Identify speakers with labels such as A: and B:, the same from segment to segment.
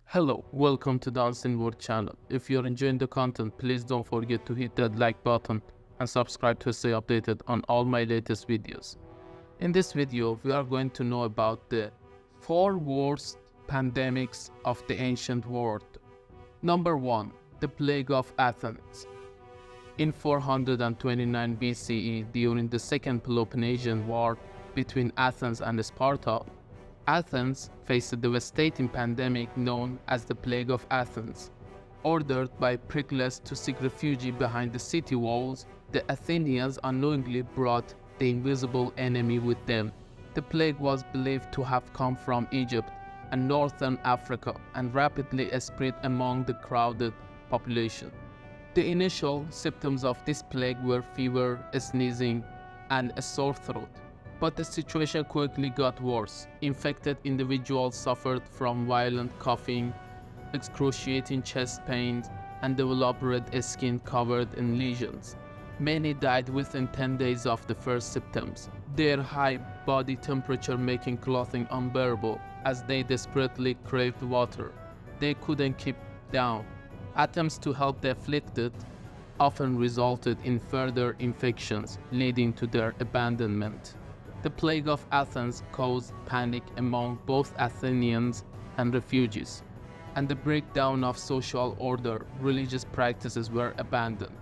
A: Hello, welcome to the Unseen World channel. If you're enjoying the content, please don't forget to hit that like button and subscribe to stay updated on all my latest videos. In this video, we are going to know about the 4 worst pandemics of the ancient world. Number 1. The Plague of Athens. In 429 BCE, during the Second Peloponnesian War between Athens and Sparta, Athens faced a devastating pandemic known as the Plague of Athens. Ordered by Pericles to seek refuge behind the city walls, the Athenians unknowingly brought the invisible enemy with them. The plague was believed to have come from Egypt and northern Africa and rapidly spread among the crowded population. The initial symptoms of this plague were fever, sneezing, and a sore throat. But the situation quickly got worse. Infected individuals suffered from violent coughing, excruciating chest pains, and developed red skin covered in lesions. Many died within 10 days of the first symptoms, their high body temperature making clothing unbearable as they desperately craved water they couldn't keep down. Attempts to help the afflicted often resulted in further infections, leading to their abandonment. The Plague of Athens caused panic among both Athenians and refugees, and the breakdown of social order. Religious practices were abandoned,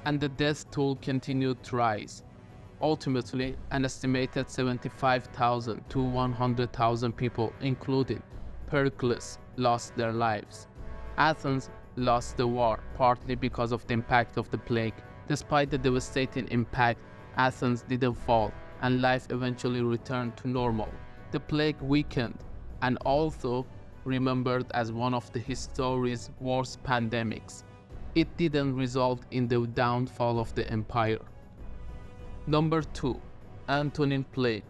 A: and the death toll continued to rise. Ultimately, an estimated 75,000 to 100,000 people, including Pericles, lost their lives. Athens lost the war, partly because of the impact of the plague. Despite the devastating impact, Athens didn't fall, and life eventually returned to normal. The plague weakened, and although remembered as one of the history's worst pandemics, it didn't result in the downfall of the empire. Number 2. Antonine Plague.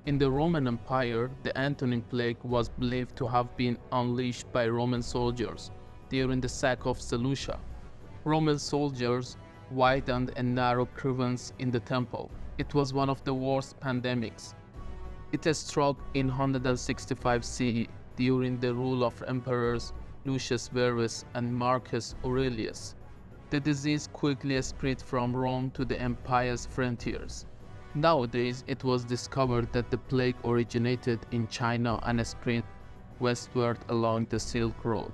A: In the Roman Empire, the Antonine Plague was believed to have been unleashed by Roman soldiers during the sack of Seleucia. Roman soldiers widened a narrow crevice in the temple. It was one of the worst pandemics. It struck in 165 CE during the rule of emperors Lucius Verus and Marcus Aurelius. The disease quickly spread from Rome to the empire's frontiers. Nowadays, it was discovered that the plague originated in China and spread westward along the Silk Road.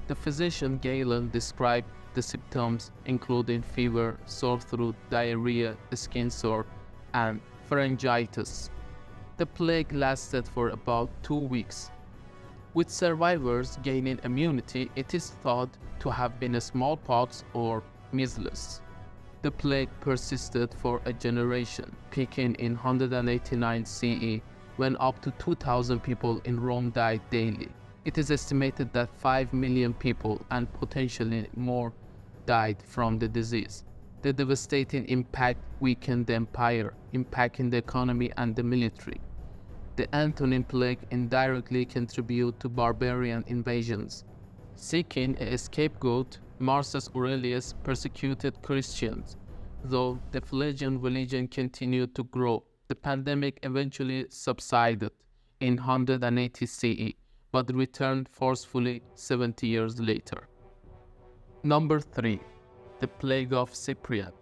A: The physician Galen described the symptoms including fever, sore throat, diarrhea, skin sore, and pharyngitis. The plague lasted for about 2 weeks. With survivors gaining immunity, it is thought to have been a smallpox or measles. The plague persisted for a generation, peaking in 189 CE, when up to 2,000 people in Rome died daily. It is estimated that 5 million people and potentially more died from the disease. The devastating impact weakened the empire, impacting the economy and the military. The Antonine Plague indirectly contributed to barbarian invasions. Seeking a scapegoat, Marcus Aurelius persecuted Christians. Though the Pelagian religion continued to grow, the pandemic eventually subsided in 180 CE, but returned forcefully 70 years later. Number 3. The Plague of Cyprian.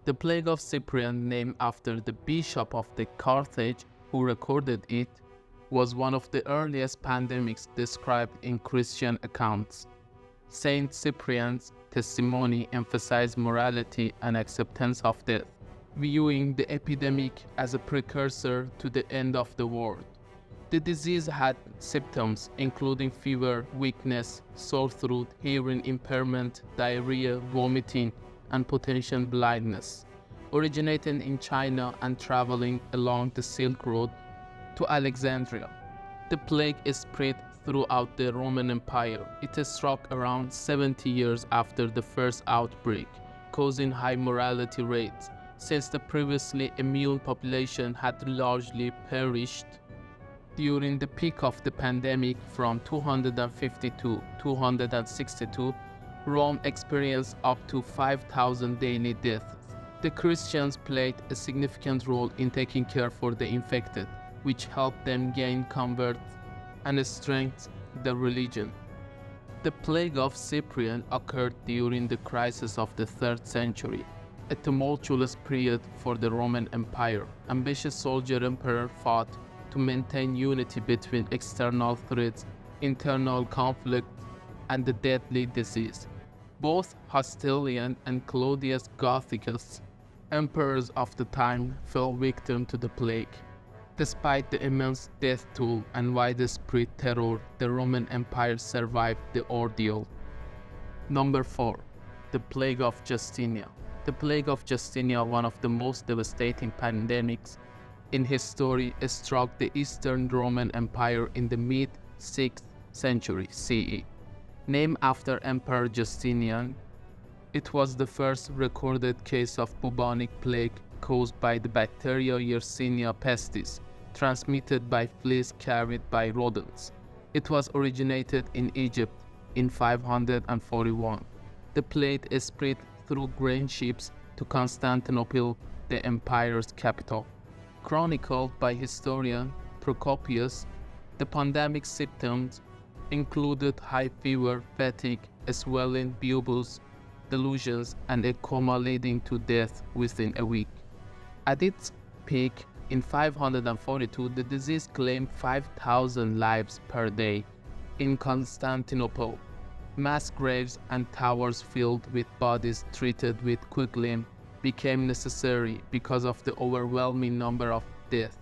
A: The Plague of Cyprian, named after the bishop of the Carthage who recorded it, was one of the earliest pandemics described in Christian accounts. Saint Cyprian's testimony emphasized morality and acceptance of death, viewing the epidemic as a precursor to the end of the world. The disease had symptoms including fever, weakness, sore throat, hearing impairment, diarrhea, vomiting, and potential blindness. Originating in China and traveling along the Silk Road to Alexandria, the plague is spread throughout the Roman Empire. It struck around 70 years after the first outbreak, causing high mortality rates, since the previously immune population had largely perished. During the peak of the pandemic from 250 to 262, Rome experienced up to 5,000 daily deaths. The Christians played a significant role in taking care for the infected, which helped them gain converts and strengthen the religion. The Plague of Cyprus occurred during the crisis of the 3rd century, a tumultuous period for the Roman Empire. Ambitious soldier emperor fought to maintain unity between external threats, internal conflict, and the deadly disease. Both Justinian and Claudius Gothicus, emperors of the time, fell victim to the plague. Despite the immense death toll and widespread terror, the Roman Empire survived the ordeal. Number 4. The Plague of Justinian. The Plague of Justinian, one of the most devastating pandemics in history, struck the Eastern Roman Empire in the mid-6th century CE. Named after Emperor Justinian, it was the first recorded case of bubonic plague caused by the bacteria Yersinia pestis, transmitted by fleas carried by rodents. It was originated in Egypt in 541. The plague spread through grain ships to Constantinople, the empire's capital. Chronicled by historian Procopius, the pandemic symptoms included high fever, fatigue, swelling, pupils, delusions, and a coma leading to death within a week. At its peak in 542, the disease claimed 5,000 lives per day in Constantinople. Mass graves and towers filled with bodies treated with quicklime became necessary because of the overwhelming number of deaths.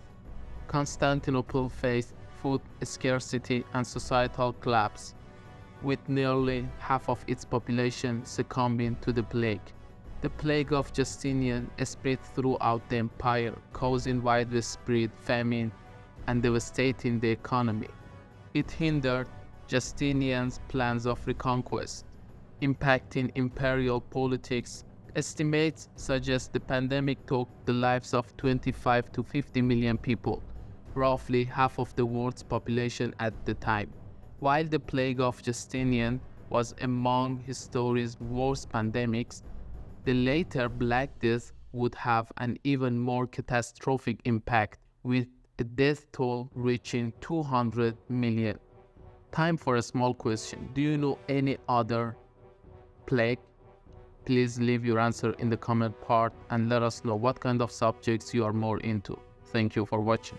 A: Constantinople faced food scarcity and societal collapse, with nearly half of its population succumbing to the plague. The Plague of Justinian spread throughout the empire, causing widespread famine and devastating the economy. It hindered Justinian's plans of reconquest, impacting imperial politics. Estimates suggest the pandemic took the lives of 25 to 50 million people, roughly half of the world's population at the time. While the Plague of Justinian was among history's worst pandemics, the later Black Death would have an even more catastrophic impact, with a death toll reaching 200 million. Time for a small question. Do you know any other plague? Please leave your answer in the comment part and let us know what kind of subjects you are more into. Thank you for watching.